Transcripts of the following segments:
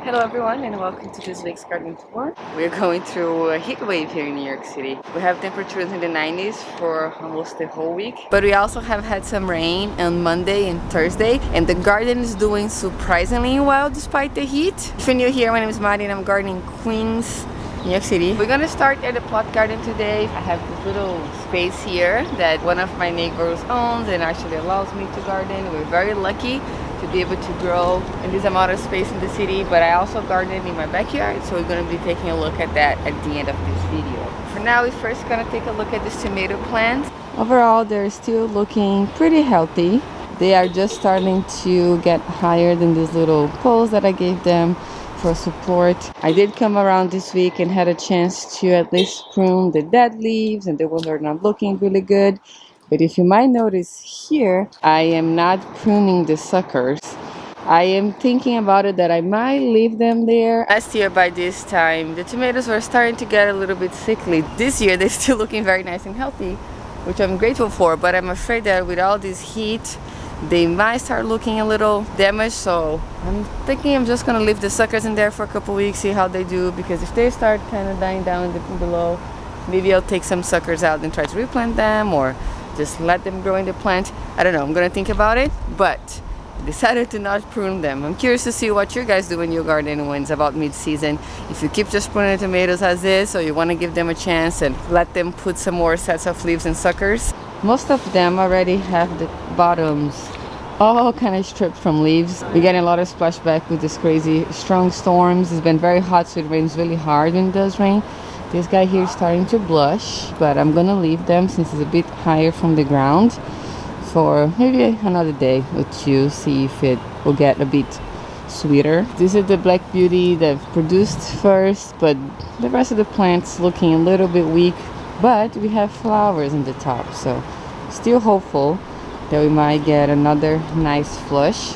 Hello everyone and welcome to this week's garden tour. We're going through a heat wave here in New York City. We have temperatures in the 90s for almost the whole week, but we also have had some rain on Monday and Thursday, and the garden is doing surprisingly well despite the heat. If you're new here, my name is Mari and I'm gardening in Queens, New York City. We're gonna start at the plot garden today. I have this little space here that one of my neighbors owns and actually allows me to garden. We're very lucky to be able to grow in this amount of space in the city, but I also garden in my backyard, so we're going to be taking a look at that at the end of this video. For now, we're first going to take a look at this tomato plant. Overall, they're still looking pretty healthy. They are just starting to get higher than these little poles that I gave them for support. I did come around this week and had a chance to at least prune the dead leaves and the ones that are not looking really good. But if you might notice here, I am not pruning the suckers. I am thinking about it that I might leave them there. Last year by this time, the tomatoes were starting to get a little bit sickly. This year, they're still looking very nice and healthy, which I'm grateful for. But I'm afraid that with all this heat, they might start looking a little damaged. So I'm thinking I'm just gonna leave the suckers in there for a couple weeks, see how they do. Because if they start kind of dying down below, maybe I'll take some suckers out and try to replant them, or just let them grow in the plant. I don't know, I'm gonna think about it, but I decided to not prune them. I'm curious to see what you guys do in your garden when it's about mid-season. If you keep just pruning the tomatoes as is, or you wanna give them a chance and let them put some more sets of leaves and suckers. Most of them already have the bottoms all kind of stripped from leaves. We're getting a lot of splashback with this crazy strong storms. It's been very hot, so it rains really hard when it does rain. This guy here is starting to blush, but I'm gonna leave them since it's a bit higher from the ground for maybe another day or two, see if it will get a bit sweeter. This is the Black Beauty that produced first, but the rest of the plant's looking a little bit weak, but we have flowers in the top, so still hopeful that we might get another nice flush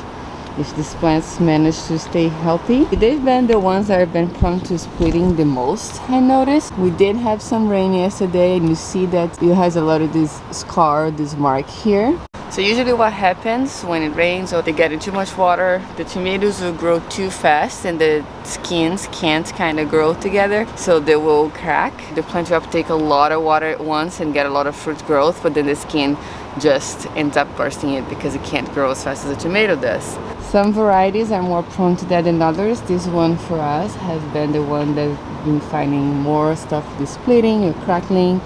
if these plants manage to stay healthy. They've been the ones that have been prone to splitting the most, I noticed. We did have some rain yesterday, and you see that it has a lot of this scar, this mark here. So usually what happens when it rains or they get in too much water, the tomatoes will grow too fast and the skins can't kind of grow together, so they will crack. The plant will uptake a lot of water at once and get a lot of fruit growth, but then the skin just ends up bursting it because it can't grow as fast as a tomato does. Some varieties are more prone to that than others. This one for us has been the one that's been finding more stuff with splitting or crackling,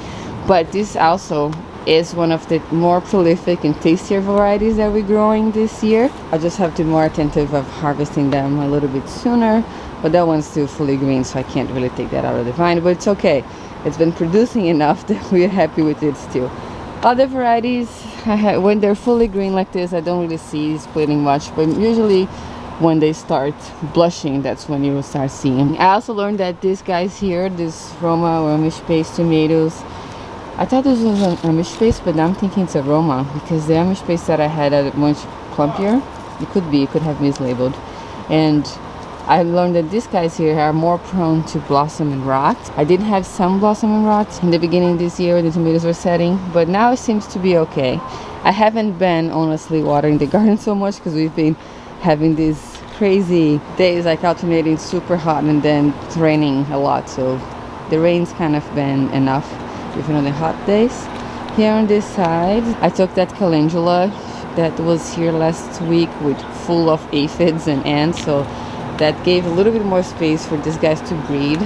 but this also is one of the more prolific and tastier varieties that we're growing this year. I just have to be more attentive of harvesting them a little bit sooner, but that one's still fully green, so I can't really take that out of the vine, but it's okay. It's been producing enough that we're happy with it still. Other varieties, when they're fully green like this, I don't really see splitting much, but usually when they start blushing, that's when you will start seeing. I also learned that these guys here, this Roma or Amish paste tomatoes, I thought this was an Amish paste, but now I'm thinking it's a Roma, because the Amish paste that I had are much plumpier. It could have mislabeled. And I learned that these guys here are more prone to blossom and rot. I did have some blossom and rot in the beginning of this year when the tomatoes were setting, but now it seems to be okay. I haven't been honestly watering the garden so much because we've been having these crazy days, like alternating super hot and then it's raining a lot, so the rain's kind of been enough even on the hot days. Here on this side, I took that calendula that was here last week with full of aphids and ants, so that gave a little bit more space for these guys to breed.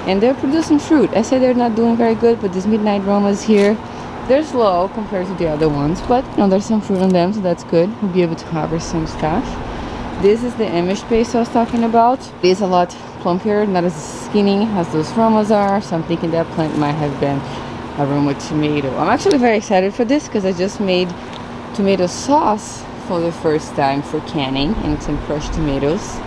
And they're producing fruit. I say they're not doing very good, but these midnight Romas here, they're slow compared to the other ones, but you know, there's some fruit on them, so that's good. We'll be able to harvest some stuff. This is the Amish paste I was talking about. It is a lot plumpier, not as skinny as those Romas are, so I'm thinking that plant might have been a Roma tomato. I'm actually very excited for this because I just made tomato sauce for the first time for canning, and some crushed tomatoes.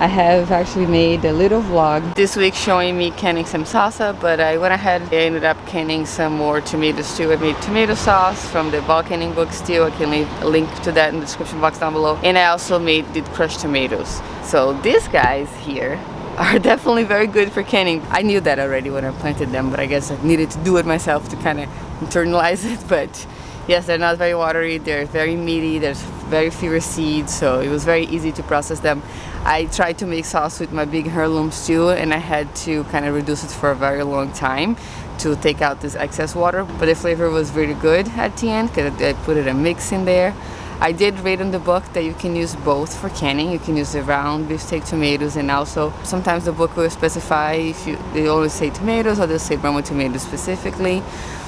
I have actually made a little vlog this week showing me canning some salsa, but I went ahead and ended up canning some more tomatoes too. I made tomato sauce from the bulk canning book still. I can leave a link to that in the description box down below. And I also made the crushed tomatoes. So these guys here are definitely very good for canning. I knew that already when I planted them, but I guess I needed to do it myself to kind of internalize it. But yes, they're not very watery, they're very meaty, there's very fewer seeds, so it was very easy to process them. I tried to make sauce with my big heirlooms too, and I had to kind of reduce it for a very long time to take out this excess water, but the flavor was really good at the end because I put it a mix in there. I did read in the book that you can use both for canning. You can use the round beefsteak tomatoes, and also sometimes the book will specify if they only say tomatoes or they'll say Burma tomatoes specifically.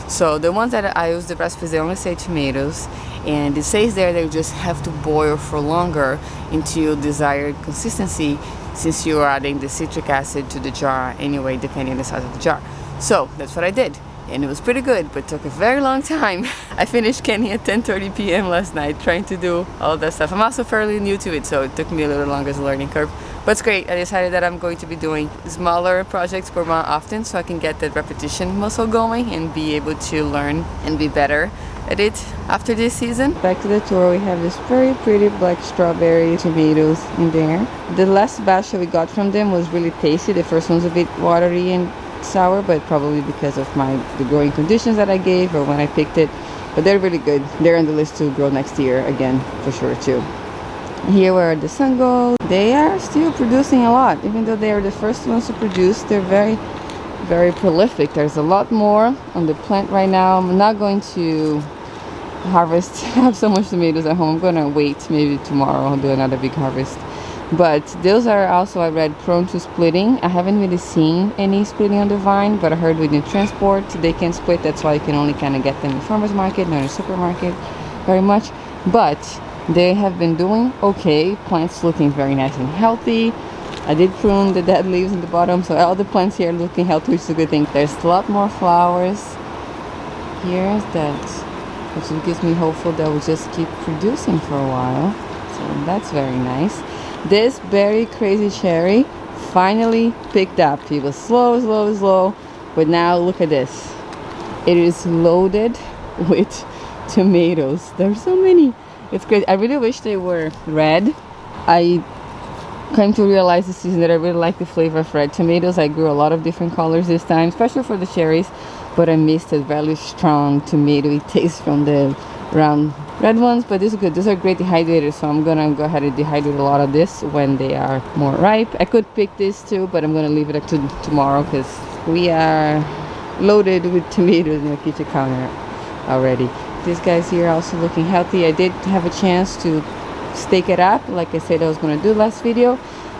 So the ones that I use, the recipes, they only say tomatoes, and it says there that you just have to boil for longer until desired consistency, since you're adding the citric acid to the jar anyway, depending on the size of the jar. So that's what I did, and it was pretty good, but took a very long time. I finished canning at 10:30 p.m. last night, trying to do all that stuff. I'm also fairly new to it, so it took me a little longer as a learning curve. But it's great. I decided that I'm going to be doing smaller projects per month often, so I can get that repetition muscle going and be able to learn and be better at it after this season. Back to the tour, we have this very pretty black strawberry tomatoes in there. The last batch that we got from them was really tasty. The first one's a bit watery and sour, but probably because of the growing conditions that I gave or when I picked it. But they're really good. They're on the list to grow next year again for sure too. Here where the sun goes, they are still producing a lot. Even though they are the first ones to produce, they're very prolific. There's a lot more on the plant right now. I'm not going to harvest. I have so much tomatoes at home. I'm gonna wait, maybe tomorrow I'll do another big harvest. But those are also, I read, prone to splitting. I haven't really seen any splitting on the vine, but I heard with the transport they can split. That's why you can only kind of get them in the farmer's market, not in the supermarket very much. But they have been doing okay. Plants looking very nice and healthy. I did prune the dead leaves in the bottom, so all the plants here are looking healthy, which is a good thing. There's a lot more flowers here, which gives me hopeful that we'll just keep producing for a while. So that's very nice. This berry crazy cherry finally picked up. It was slow, but now look at this. It is loaded with tomatoes. There's so many. It's great. I really wish they were red. I came to realize this season that I really like the flavor of red tomatoes. I grew a lot of different colors this time, especially for the cherries, but I missed a very strong tomatoey taste from the round red ones. But this is good. These are great dehydrators, so I'm gonna go ahead and dehydrate a lot of this when they are more ripe. I could pick this too, but I'm gonna leave it up to tomorrow because we are loaded with tomatoes in the kitchen counter already. These guys here are also looking healthy. I did have a chance to stake it up like I said I was going to do last video.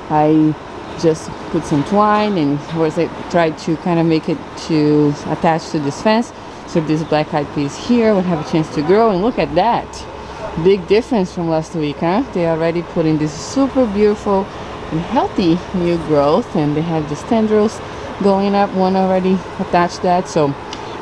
I just put some twine and I tried to kind of make it to attach to this fence, so this black eyed peas here would have a chance to grow. And look at that, big difference from last week, huh? They are already putting this super beautiful and healthy new growth, and they have the tendrils going up. One already attached that, so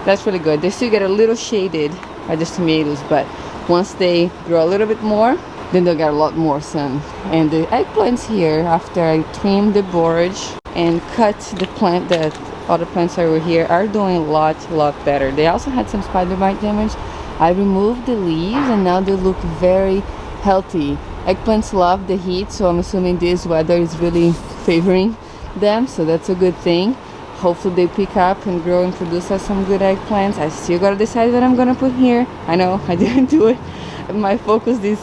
that's really good. They still get a little shaded by the tomatoes, but once they grow a little bit more, then they'll get a lot more sun. And the eggplants here, after I trimmed the borage and cut the plant, the other plants over here, are doing a lot better. They also had some spider bite damage. I removed the leaves and now they look very healthy. Eggplants love the heat, so I'm assuming this weather is really favoring them, so that's a good thing. Hopefully they pick up and grow and produce us some good eggplants. I still gotta decide what I'm gonna put here. I know I didn't do it. My focus this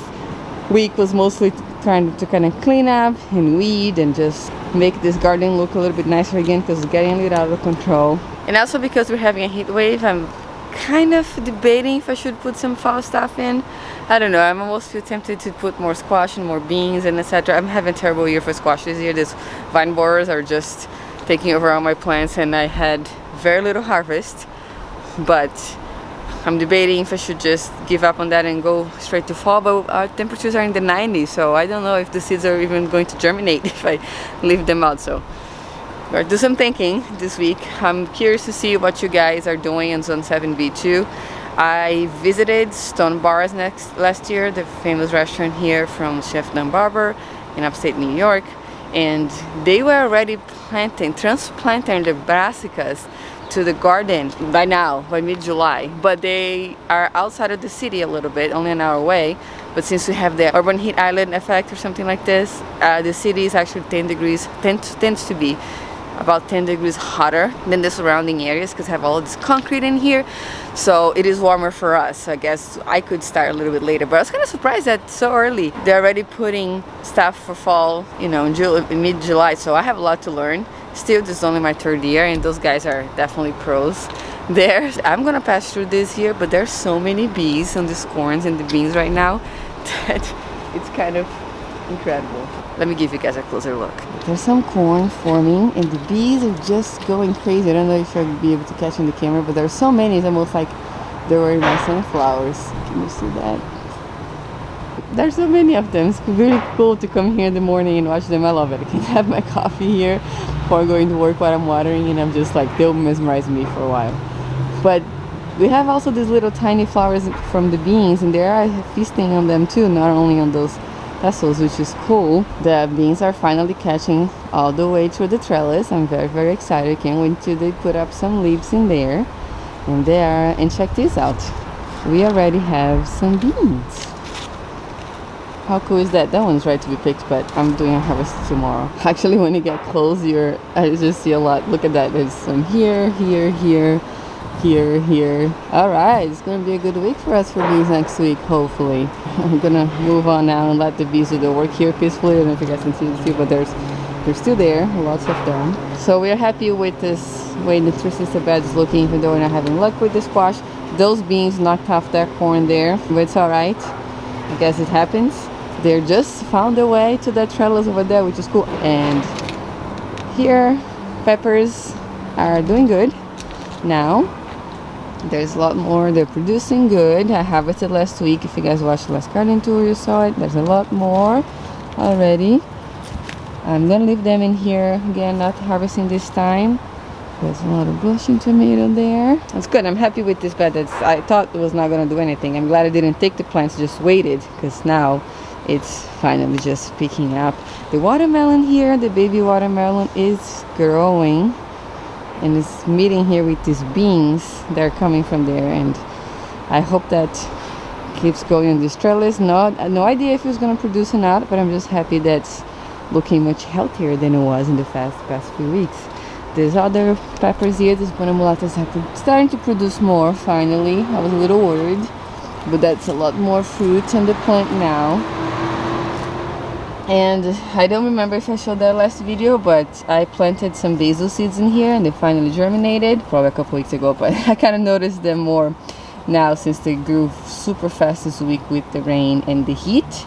week was mostly trying to kind of clean up and weed and just make this garden look a little bit nicer again, because it's getting a little out of control. And also because we're having a heat wave, I'm kind of debating if I should put some fall stuff in. I don't know, I'm almost feel tempted to put more squash and more beans and etc. I'm having a terrible year for squash this year. These vine borers are just taking over all my plants, and I had very little harvest, but I'm debating if I should just give up on that and go straight to fall. But our temperatures are in the 90s, so I don't know if the seeds are even going to germinate if I leave them out. So we'll do some thinking this week. I'm curious to see what you guys are doing in Zone 7B too. I visited Stone Bars last year, the famous restaurant here from Chef Dan Barber in upstate New York, and they were already transplanting the brassicas to the garden by now, by mid-July, but they are outside of the city a little bit, only an hour away. But since we have the urban heat island effect or something like this, the city is actually 10 degrees, tends to be about 10 degrees hotter than the surrounding areas because I have all this concrete in here. So it is warmer for us. So I guess I could start a little bit later, but I was kind of surprised that so early they're already putting stuff for fall, you know, in mid-July. So I have a lot to learn. Still, this is only my 3rd year, and those guys are definitely pros there. I'm gonna pass through this here, but there's so many bees on these corns and the beans right now that it's kind of incredible. Let me give you guys a closer look. There's some corn forming and the bees are just going crazy. I don't know if I'll be able to catch in the camera, but there's so many. It's almost like they were in my sunflowers. Can you see that? There's so many of them. It's really cool to come here in the morning and watch them. I love it. I can have my coffee here before going to work while I'm watering, and I'm just like, they'll mesmerize me for a while. But we have also these little tiny flowers from the beans, and they are feasting on them too, not only on those tassels, which is cool. The beans are finally catching all the way through the trellis. I'm very, very excited. Can't wait till they put up some leaves in there. And there, and check this out. We already have some beans. How cool is that? That one's ready to be picked, but I'm doing a harvest tomorrow. Actually, when you get close, I just see a lot. Look at that. There's some here, here, here, here. All right, it's gonna be a good week for us for bees next week, hopefully. I'm gonna move on now and let the bees do their work here peacefully. I don't know if you guys can see this too, but they're still there, lots of them. So we're happy with this way the tricity bed is looking, even though we're not having luck with the squash. Those beans knocked off that corn there, but it's all right. I guess it happens. They just found their way to that trellis over there, which is cool. And here, peppers are doing good now. There's a lot more. They're producing good. I harvested last week. If you guys watched the last garden tour, you saw it. There's a lot more already. I'm gonna leave them in here again, not harvesting this time. There's a lot of blushing tomato there. That's good. I'm happy with this bed. I thought it was not gonna do anything. I'm glad I didn't take the plants, just waited, because now it's finally just picking up. The watermelon here, the baby watermelon, is growing and it's meeting here with these beans that are coming from there, and I hope that keeps going on this trellis. No idea if it's going to produce or not, but I'm just happy that's looking much healthier than it was in the past few weeks. There's other peppers here. This Bonamulatas are starting to produce more finally. I was a little worried, but that's a lot more fruit on the plant now. And I don't remember if I showed that last video, but I planted some basil seeds in here and they finally germinated probably a couple weeks ago, but I kind of noticed them more now since they grew super fast this week with the rain and the heat.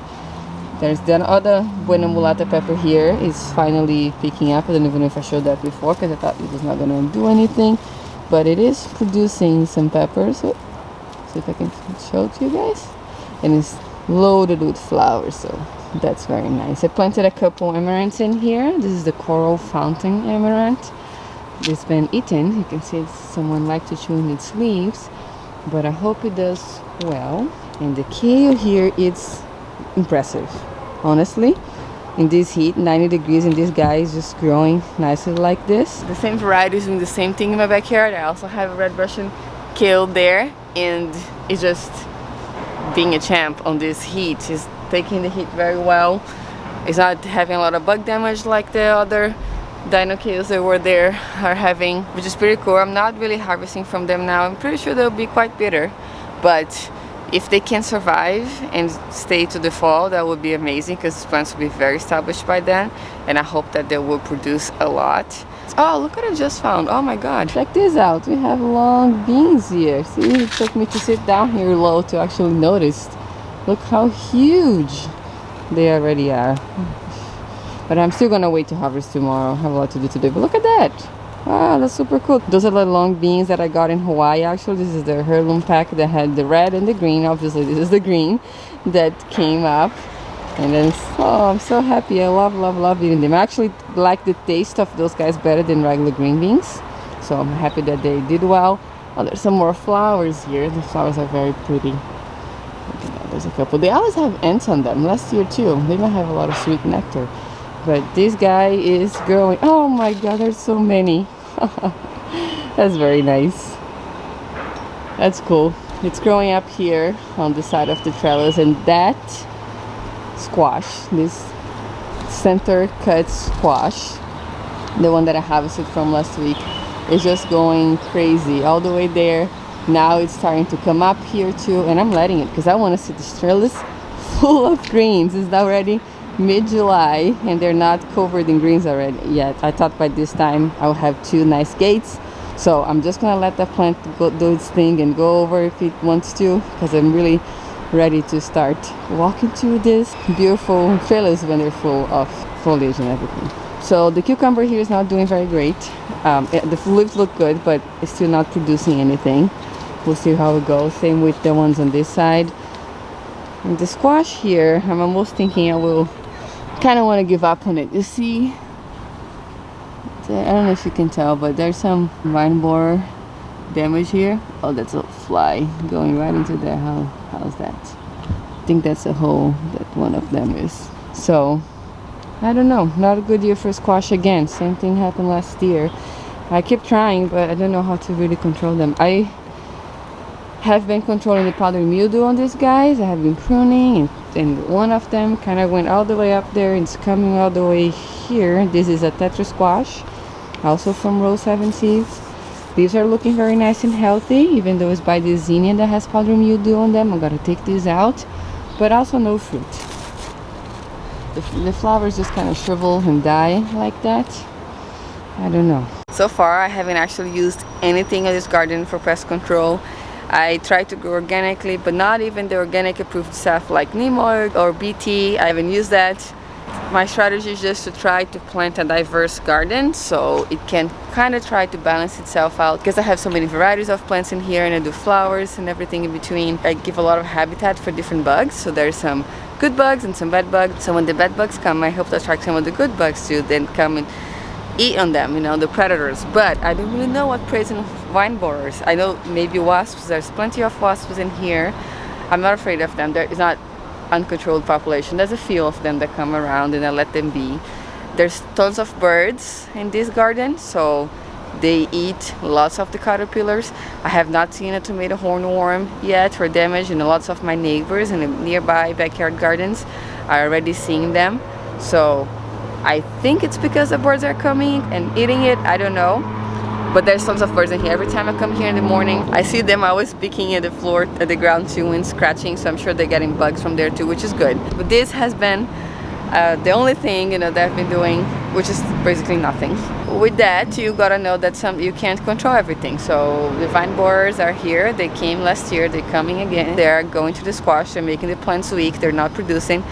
There's the other Buena Mulata pepper here is finally picking up. I don't even know if I showed that before because I thought it was not going to do anything, but it is producing some peppers. So, see if I can show it to you guys. And it's loaded with flowers, so that's very nice. I planted a couple amaranths in here. This is the coral fountain amaranth. It's been eaten. You can see someone liked to chew in its leaves, but I hope it does well. And the kale here, it's impressive, honestly. In this heat, 90 degrees, and this guy is just growing nicely like this. The same variety is doing the same thing in my backyard. I also have a red Russian kale there, and it's just being a champ on this heat. It's taking the heat very well. It's not having a lot of bug damage like the other dino kales that were there are having, which is pretty cool. I'm not really harvesting from them now. I'm pretty sure they'll be quite bitter, but if they can survive and stay to the fall, that would be amazing because plants will be very established by then, and I hope that they will produce a lot. Oh, look what I just found. Oh my god, check this out. We have long beans here. See, it took me to sit down here low to actually notice. Look how huge they already are. But I'm still gonna wait to harvest tomorrow. I have a lot to do today, but look at that. Wow, that's super cool. Those are the long beans that I got in Hawaii. Actually, this is the heirloom pack that had the red and the green. Obviously, this is the green that came up. And then, oh, I'm so happy. I love eating them. I actually like the taste of those guys better than regular green beans. So I'm happy that they did well. Oh, there's some more flowers here. The flowers are very pretty. There's a couple. They always have ants on them. Last year too. They might have a lot of sweet nectar. But this guy is growing. Oh my god, there's so many. That's very nice. That's cool. It's growing up here on the side of the trellis, and that squash, this center cut squash, the one that I harvested from last week, is just going crazy all the way there. Now it's starting to come up here too, and I'm letting it because I want to see the trellis full of greens. It's already mid-July and they're not covered in greens already yet. I thought by this time I'll have 2 nice gates, so I'm just gonna let the plant go do its thing and go over if it wants to, because I'm really ready to start walking through this beautiful trellis when they're full of foliage and everything. So the cucumber here is not doing very great. The leaves look good, but it's still not producing anything. We'll see how it goes. Same with the ones on this side. And the squash here, I'm almost thinking I will kind of want to give up on it. You see, I don't know if you can tell, but there's some vine borer damage here. Oh, that's a fly going right into there. How's that? I think that's a hole that one of them is. So I don't know, not a good year for squash again. Same thing happened last year. I keep trying, but I don't know how to really control them. I have been controlling the powdery mildew on these guys. I have been pruning, and one of them kind of went all the way up there. It's coming all the way here. This is a tetra squash, also from row 7 seeds. These are looking very nice and healthy, even though it's by the zinnia that has powdery mildew on them. I gotta take these out, but also no fruit. The flowers just kind of shrivel and die like that. I don't know. So far I haven't actually used anything in this garden for pest control. I tried to grow organically, but not even the organic approved stuff like neem oil or BT. I haven't used that. My strategy is just to try to plant a diverse garden so it can kind of try to balance itself out, because I have so many varieties of plants in here and I do flowers and everything in between. I give a lot of habitat for different bugs, so there's some good bugs and some bad bugs. So when the bad bugs come, I hope to attract some of the good bugs to then come and eat on them, you know, the predators. But I don't really know what preys on vine borers. I know maybe wasps. There's plenty of wasps in here. I'm not afraid of them. There is not uncontrolled population. There's a few of them that come around and I let them be. There's tons of birds in this garden, so they eat lots of the caterpillars. I have not seen a tomato hornworm yet or damage, and lots of my neighbors in the nearby backyard gardens are already seeing them. So I think it's because the birds are coming and eating it. I don't know, but there's tons of birds in here. Every time I come here in the morning, I see them always picking at the floor, at the ground too, and scratching, so I'm sure they're getting bugs from there too, which is good. But this has been the only thing, you know, that I've been doing, which is basically nothing. With that, you gotta know that you can't control everything. So the vine borers are here. They came last year, they're coming again. They're going to the squash, they're making the plants weak, they're not producing,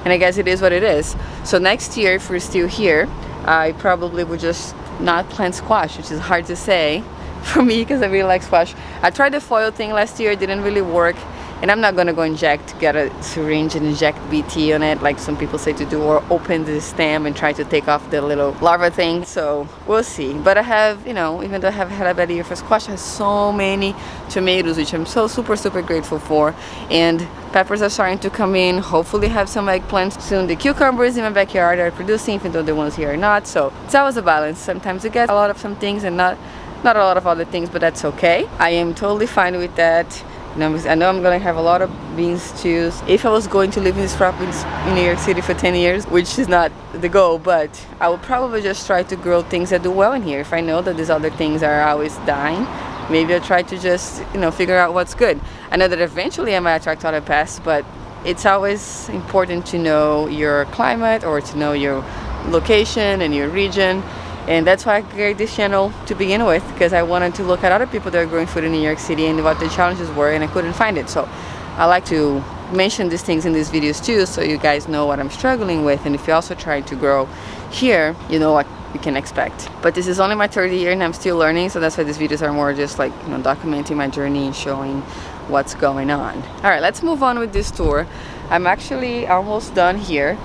and I guess it is what it is. So next year, if we're still here, I probably would just not plant squash, which is hard to say for me because I really like squash. I tried the foil thing last year, it didn't really work. And I'm not gonna go get a syringe and inject BT on it like some people say to do, or open the stem and try to take off the little larva thing. So we'll see. But I have, you know, even though I have had a bad year for squash, I have so many tomatoes, which I'm so super grateful for. And peppers are starting to come in. Hopefully have some eggplants soon. The cucumbers in my backyard are producing, even though the ones here are not. So it's always a balance. Sometimes you get a lot of some things and not a lot of other things, but that's okay. I am totally fine with that. I know I'm gonna have a lot of beans too. If I was going to live in this property in New York City for 10 years, which is not the goal, but I would probably just try to grow things that do well in here. If I know that these other things are always dying, maybe I'll try to just, you know, figure out what's good. I know that eventually I might attract other pests, but it's always important to know your climate or to know your location and your region. And that's why I created this channel to begin with, because I wanted to look at other people that are growing food in New York City and what the challenges were, and I couldn't find it. So I like to mention these things in these videos too, so you guys know what I'm struggling with, and if you also try to grow here, you know what you can expect. But this is only my third year and I'm still learning, so that's why these videos are more just like, you know, documenting my journey and showing what's going on. All right, let's move on with this tour. I'm actually almost done here.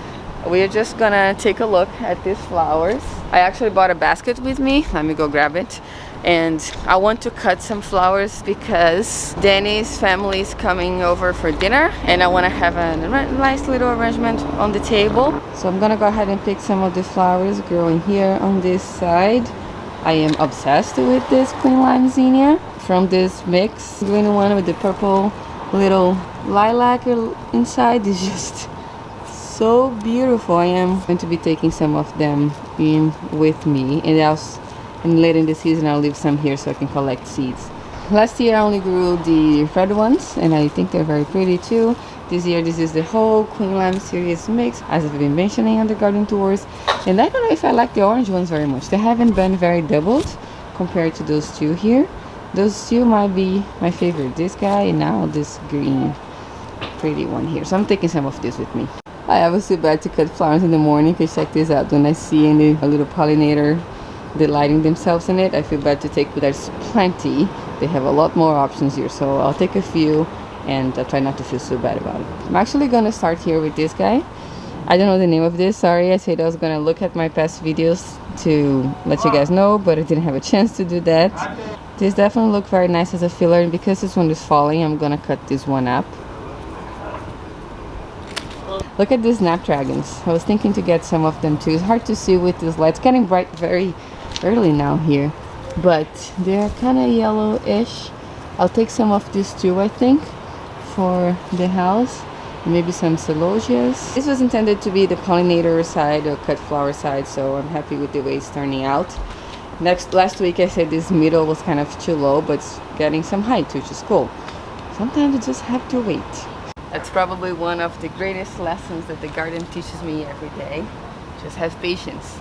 We're just gonna take a look at these flowers. I actually bought a basket with me. Let me go grab it. And I want to cut some flowers because Danny's family is coming over for dinner and I want to have a nice little arrangement on the table. So I'm gonna go ahead and pick some of the flowers growing here on this side. I am obsessed with this queen lime zinnia from this mix. Green one with the purple little lilac inside is just so beautiful. I am going to be taking some of them in with me, and later in the season I'll leave some here so I can collect seeds. Last year I only grew the red ones, and I think they're very pretty too. This year this is the whole Queen Lime series mix, as I've been mentioning on the garden tours. And I don't know if I like the orange ones very much. They haven't been very doubled compared to those two here. Those two might be my favorite. This guy and now this green pretty one here. So I'm taking some of this with me. I always feel bad to cut flowers in the morning, because check this out. When I see a little pollinator delighting themselves in it, I feel bad to take, but there's plenty. They have a lot more options here, so I'll take a few and I'll try not to feel so bad about it. I'm actually gonna start here with this guy. I don't know the name of this, sorry. I said I was gonna look at my past videos to let you guys know, but I didn't have a chance to do that. This definitely look very nice as a filler, and because this one is falling, I'm gonna cut this one up. Look at these Snapdragons. I was thinking to get some of them too. It's hard to see with this light. It's getting bright very early now here, but they're kind of yellowish. I'll take some of these too, I think, for the house. Maybe some celosias. This was intended to be the pollinator side or cut flower side, so I'm happy with the way it's turning out. Last week I said this middle was kind of too low, but it's getting some height, which is cool. Sometimes you just have to wait. That's probably one of the greatest lessons that the garden teaches me every day. Just have patience.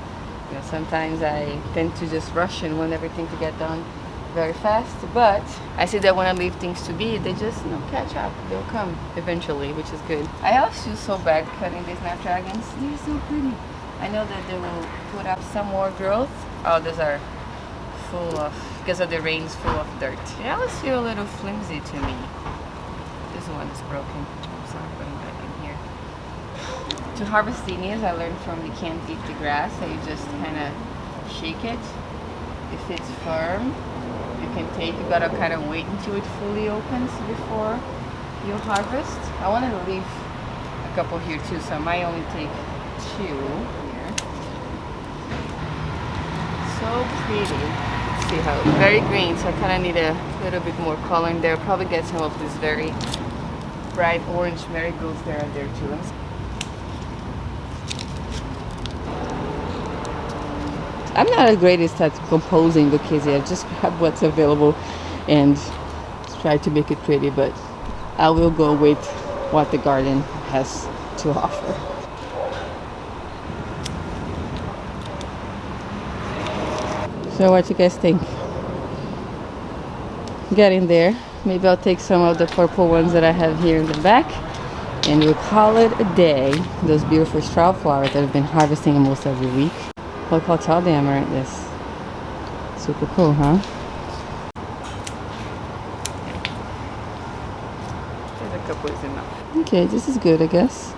You know, sometimes I tend to just rush and want everything to get done very fast, but I see that when I leave things to be, they just, you know, catch up. They'll come eventually, which is good. I always feel so bad cutting these Snapdragons. They're so pretty. I know that they will put up some more growth. Oh, those are full of, because of the rains, full of dirt. They always feel a little flimsy to me. This one is broken, so I'm putting back in here. To harvest zinnias, I learned from the can't eat the grass, that you just kind of shake it. If it's firm, you can take, you gotta kind of wait until it fully opens before you harvest. I wanted to leave a couple here too, so I might only take 2 here. So pretty. Let's see how, very green, so I kind of need a little bit more color in there. Probably get some of these very bright orange marigolds there and there too. I'm not the greatest at composing because I just grab what's available and try to make it pretty, but I will go with what the garden has to offer. So what you guys think? Getting there. Maybe I'll take some of the purple ones that I have here in the back and we'll call it a day. Those beautiful Strawflowers that I've been harvesting almost every week. Look how tall they are at this. Super cool, huh? There's a couple is enough. Okay, this is good, I guess.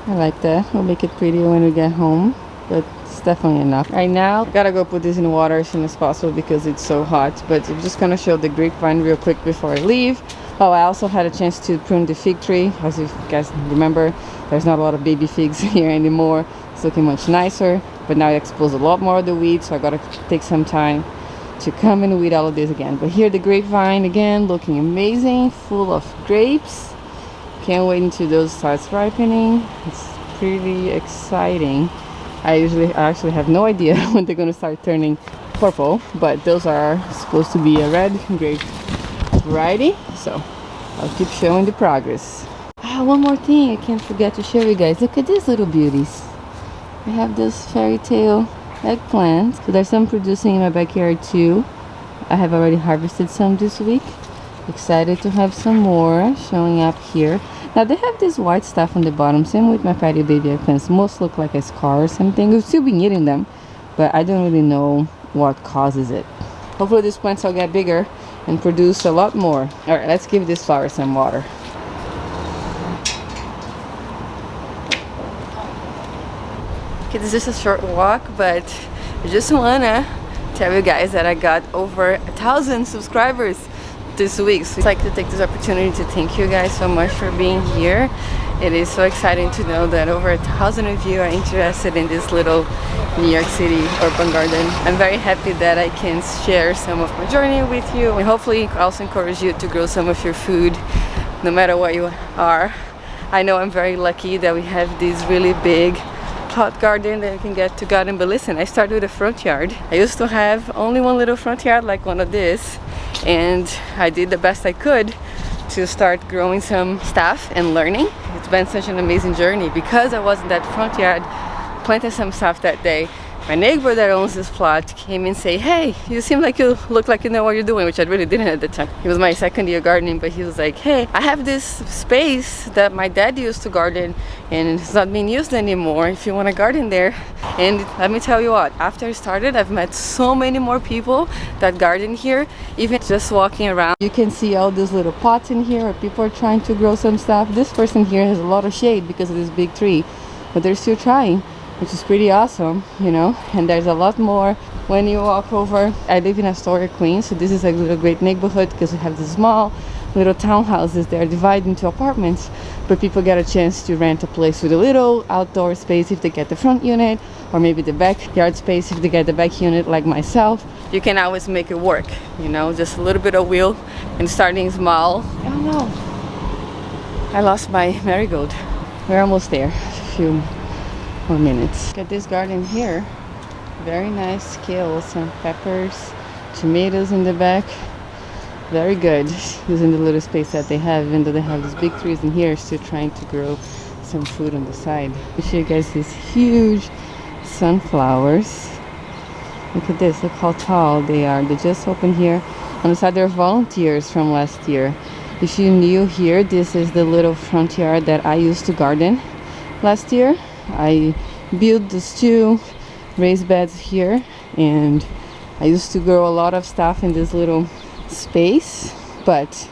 I like that. We'll make it prettier when we get home, but it's definitely enough. Right now, I gotta go put this in water as soon as possible because it's so hot, but I'm just gonna show the grapevine real quick before I leave. Oh, I also had a chance to prune the fig tree. As you guys remember, there's not a lot of baby figs here anymore. It's looking much nicer, but now I exposed a lot more of the weeds, so I gotta take some time to come and weed all of this again. But here the grapevine again, looking amazing, full of grapes. Can't wait until those starts ripening. It's pretty exciting. I actually have no idea when they're gonna start turning purple, but those are supposed to be a red grape variety, so I'll keep showing the progress. One more thing I can't forget to show you guys. Look at these little beauties. I have this fairy tale eggplant. So there's some producing in my backyard too. I have already harvested some this week. Excited to have some more showing up here. Now they have this white stuff on the bottom. Same with my patio baby eggplants. Most look like a scar or something. We've still been eating them, but I don't really know what causes it. Hopefully these plants will get bigger and produce a lot more. Alright, let's give this flower some water. Okay, this is a short walk, but I just wanna tell you guys that I got over 1,000 subscribers this week. So I'd like to take this opportunity to thank you guys so much for being here. It is so exciting to know that over 1,000 of you are interested in this little New York City urban garden. I'm very happy that I can share some of my journey with you and hopefully also encourage you to grow some of your food no matter what you are. I know I'm very lucky that we have this really big plot garden that you can get to garden, but listen, I started with a front yard. I used to have only one little front yard like one of this, and I did the best I could to start growing some stuff and learning. It's been such an amazing journey because I was in that front yard, planted some stuff that day. My neighbor that owns this plot came and say, hey, you seem like you look like you know what you're doing, which I really didn't at the time. He was my second year gardening, but he was like, hey, I have this space that my dad used to garden and it's not being used anymore if you want to garden there. And let me tell you what, after I started, I've met so many more people that garden here. Even just walking around, you can see all these little pots in here where people are trying to grow some stuff. This person here has a lot of shade because of this big tree, but they're still trying, which is pretty awesome, you know. And there's a lot more when you walk over. I live in Astoria, Queens, so this is a little great neighborhood because we have these small little townhouses. They are divided into apartments, but people get a chance to rent a place with a little outdoor space if they get the front unit, or maybe the backyard space if they get the back unit like myself. You can always make it work, you know, just a little bit of will and starting small. Oh no, I lost my marigold. We're almost there, a few more minutes. Look at this garden here, very nice kale, some peppers, tomatoes in the back. Very good, using the little space that they have, even though they have these big trees in here, still trying to grow some food on the side. I'll show you guys these huge sunflowers. Look at this, look how tall they are. They just opened here. On the side they're volunteers from last year. If you're new here, this is the little front yard that I used to garden last year. I built these two raised beds here, and I used to grow a lot of stuff in this little space, but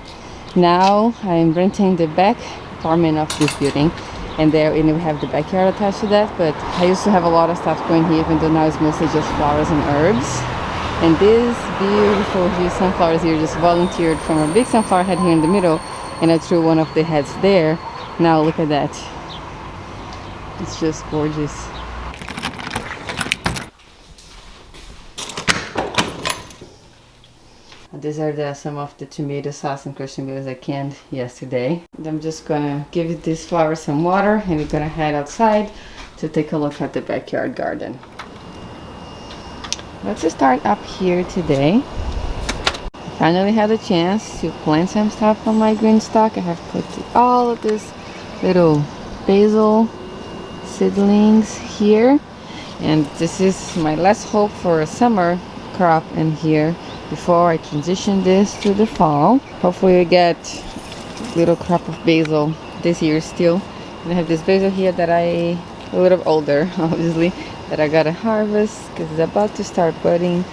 now I'm renting the back apartment of this building, and there we have the backyard attached to that. But I used to have a lot of stuff going here, even though now it's mostly just flowers and herbs. And these beautiful huge sunflowers here just volunteered from a big sunflower head here in the middle, and I threw one of the heads there. Now look at that, it's just gorgeous. These are some of the tomato sauce and crushed tomatoes I canned yesterday. I'm just gonna give these flowers some water, and we're gonna head outside to take a look at the backyard garden. Let's start up here today. I finally had a chance to plant some stuff on my green stock. I have put all of this little basil seedlings here, and this is my last hope for a summer crop in here before I transition this to the fall. Hopefully we get a little crop of basil this year still. And I have this basil here that a little older obviously, that I gotta harvest because it's about to start budding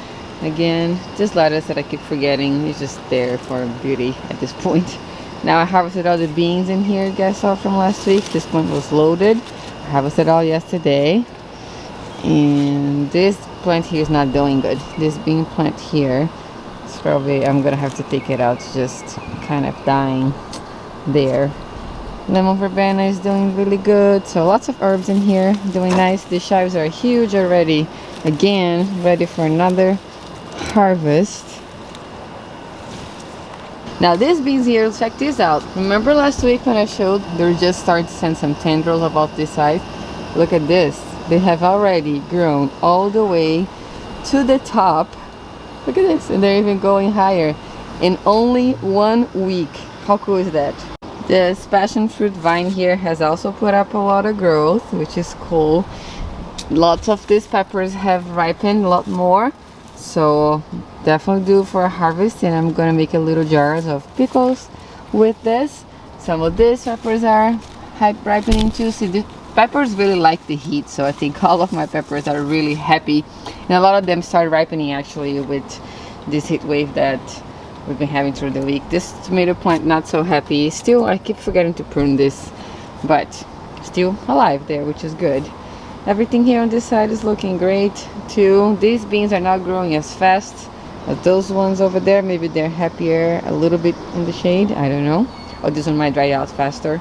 again. Just lettuce that I keep forgetting, it's just there for beauty at this point. Now I harvested all the beans in here you guys saw from last week. This one was loaded. I harvested all yesterday, and this plant here is not doing good. This bean plant here, it's probably, I'm gonna have to take it out. It's just kind of dying there. Lemon verbena is doing really good. So lots of herbs in here doing nice. The chives are huge already, again ready for another harvest. Now these beans here, check this out. Remember last week when I showed they were just starting to send some tendrils about this size? Look at this, they have already grown all the way to the top. Look at this, and they're even going higher in only 1 week. How cool is that? This passion fruit vine here has also put up a lot of growth, which is cool. Lots of these peppers have ripened, a lot more, so definitely due for a harvest. And I'm gonna make a little jars of pickles with this. Some of these peppers are ripening too. See, the peppers really like the heat, so I think all of my peppers are really happy, and a lot of them start ripening actually with this heat wave that we've been having through the week. This tomato plant not so happy still. I keep forgetting to prune this, but still alive there, which is good. Everything here on this side is looking great too. These beans are not growing as fast as those ones over there. Maybe they're happier a little bit in the shade, I don't know. Or this one might dry out faster.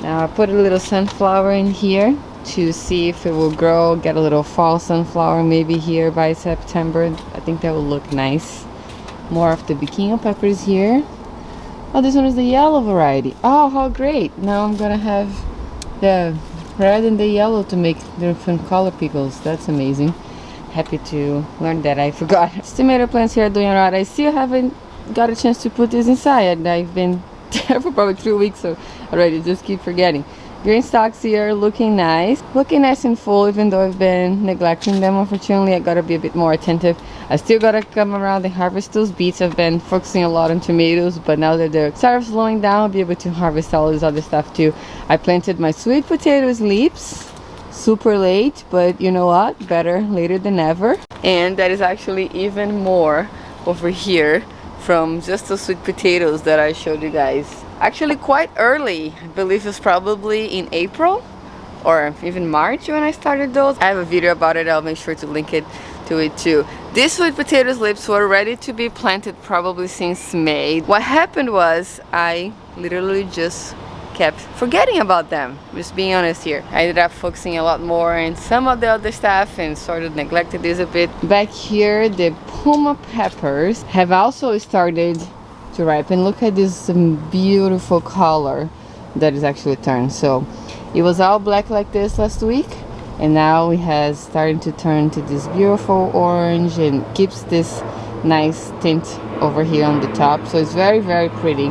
Now I put a little sunflower in here to see if it will grow, get a little fall sunflower maybe here by September. I think that will look nice. More of the bikini peppers here. Oh, this one is the yellow variety. Oh, how great. Now I'm gonna have the red and the yellow to make different color pickles. That's amazing. Happy to learn that. I forgot. These tomato plants here are doing alright. I still haven't got a chance to put this inside. I've been there for probably 3 weeks already. Just keep forgetting. Green stalks here looking nice. Looking nice and full, even though I've been neglecting them. Unfortunately, I gotta be a bit more attentive. I still gotta come around and harvest those beets. I've been focusing a lot on tomatoes, but now that they're sort of slowing down, I'll be able to harvest all this other stuff too. I planted my sweet potatoes leaves super late, but you know what? Better later than never. And that is actually even more over here from just the sweet potatoes that I showed you guys. Actually quite early. I believe it's probably in April or even March when I started those. I have a video about it. I'll make sure to link it to it too. These sweet potato slips were ready to be planted probably since May. What happened was I literally just kept forgetting about them, just being honest here. I ended up focusing a lot more on some of the other stuff and sort of neglected this a bit. Back here, the Puma peppers have also started to ripen. Look at this beautiful color that is actually turned. So it was all black like this last week, and now it has started to turn to this beautiful orange and keeps this nice tint over here on the top. So it's very, very pretty.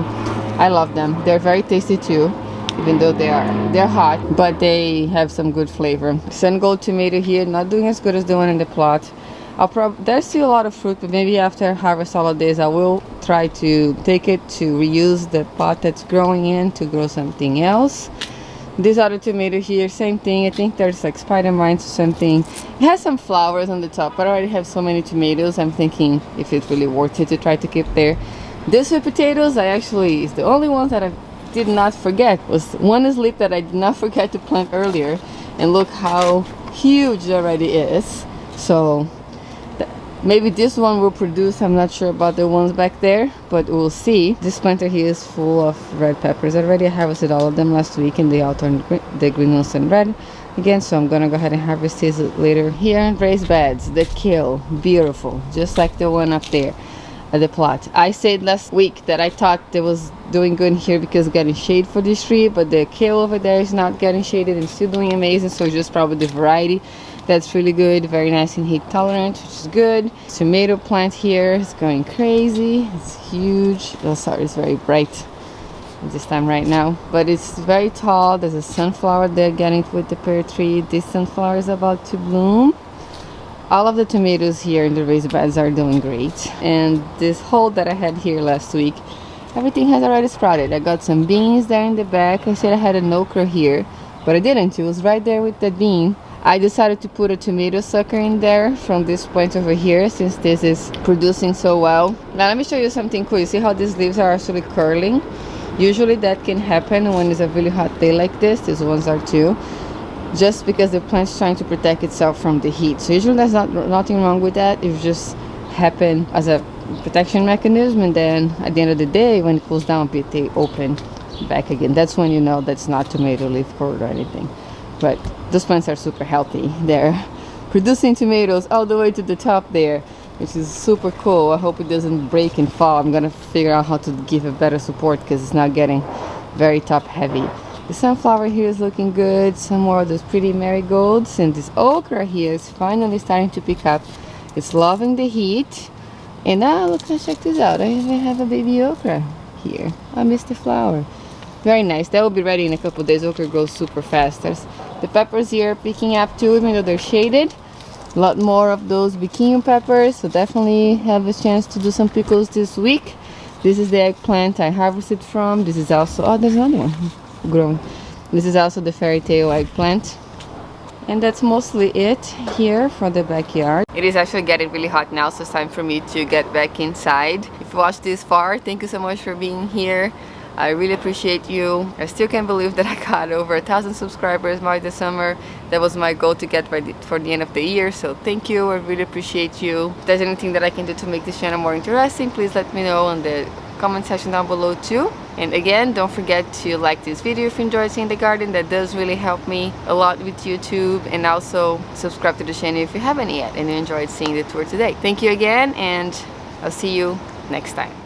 I love them. They're very tasty too, even though they're hot, but they have some good flavor. Sun gold tomato here, not doing as good as the one in the plot. There's still a lot of fruit, but maybe after I harvest all of this, I will try to take it to reuse the pot that's growing in to grow something else. This other tomato here, same thing. I think there's like spider mites or something. It has some flowers on the top, but I already have so many tomatoes. I'm thinking if it's really worth it to try to keep there. This sweet potatoes, is the only ones that I did not forget. Was one slip that I did not forget to plant earlier, and look how huge it already is. So maybe this one will produce. I'm not sure about the ones back there, but we'll see. This planter here is full of red peppers already. I harvested all of them last week, and they all turned the green ones and red again. So I'm gonna go ahead and harvest this later. Here, raised beds that kill, beautiful, just like the one up there at the plot. I said last week that I thought it was doing good here because getting shade for this tree, but the kale over there is not getting shaded and still doing amazing. So it's just probably the variety that's really good, very nice and heat tolerant, which is good. Tomato plant here is going crazy. It's huge. Oh, sorry, it's very bright this time right now, but it's very tall. There's a sunflower there getting with the pear tree. This sunflower is about to bloom. All of the tomatoes here in the raised beds are doing great. And this hole that I had here last week, everything has already sprouted. I got some beans there in the back. I said I had an okra here, but I didn't. It was right there with that bean. I decided to put a tomato sucker in there from this point over here, since this is producing so well. Now let me show you something cool. You see how these leaves are actually curling? Usually that can happen when it's a really hot day like this. These ones are too, just because the plant's trying to protect itself from the heat. So usually there's nothing wrong with that. It just happen as a protection mechanism, and then at the end of the day, when it cools down a bit, they open back again. That's when you know that's not tomato leaf curl or anything. But those plants are super healthy. They're producing tomatoes all the way to the top there, which is super cool. I hope it doesn't break and fall. I'm gonna figure out how to give it better support because it's not getting very top heavy. The sunflower here is looking good. Some more of those pretty marigolds, and this okra here is finally starting to pick up. It's loving the heat. And now look, let's check this out. I even have a baby okra here. I missed the flower. Very nice. That will be ready in a couple days. Okra grows super fast. There's the peppers here picking up too, even though they're shaded. A lot more of those bikini peppers, so definitely have a chance to do some pickles this week. This is the eggplant I harvested from. This is also, oh, there's another one grown. This is also the fairy tale eggplant. And that's mostly it here for the backyard. It is actually getting really hot now, so it's time for me to get back inside. If you watched this far, thank you so much for being here. I really appreciate you. I still can't believe that I got over 1,000 subscribers by the summer. That was my goal to get for the end of the year, so thank you. I really appreciate you. If there's anything that I can do to make this channel more interesting, please let me know in the comment section down below too. And again, don't forget to like this video if you enjoyed seeing the garden. That does really help me a lot with YouTube. And also subscribe to the channel if you haven't yet and you enjoyed seeing the tour today. Thank you again, and I'll see you next time.